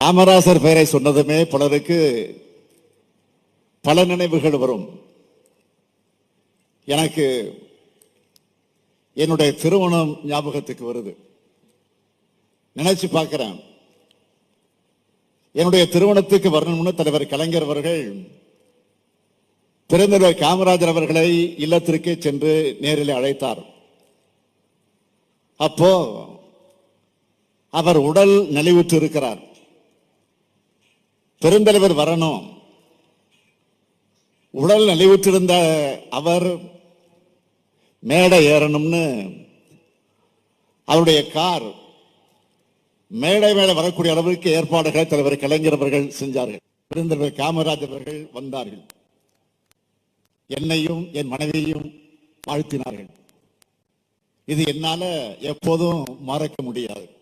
காமராசர் பெயரை சொன்னதுமே பலருக்கு பல நினைவுகள் வரும். எனக்கு என்னுடைய திருமணம் ஞாபகத்துக்கு வருது. நினைச்சு பார்க்கிறேன். என்னுடைய திருமணத்துக்கு வரணும்னு தலைவர் கலைஞர் அவர்கள் பெருந்தலைவர் காமராஜர் அவர்களை இல்லத்திற்கே சென்று நேரில் அழைத்தார். அப்போ அவர் உடல் நலிவுற்று இருக்கிறார். பெருந்தலைவர் வரணும். உடல் நலிவுற்றிருந்த அவர் மேடை ஏறணும்னு அவருடைய கார் மேடை மேல வரக்கூடிய அளவுக்கு ஏற்பாடுகளை தலைவர் கலைஞர் அவர்கள் செஞ்சார்கள். பெருந்தலைவர் காமராஜர் அவர்கள் வந்தார்கள். என்னையும் என் மனைவியையும் வாழ்த்தினார்கள். இது என்னால எப்போதும் மறக்க முடியாது.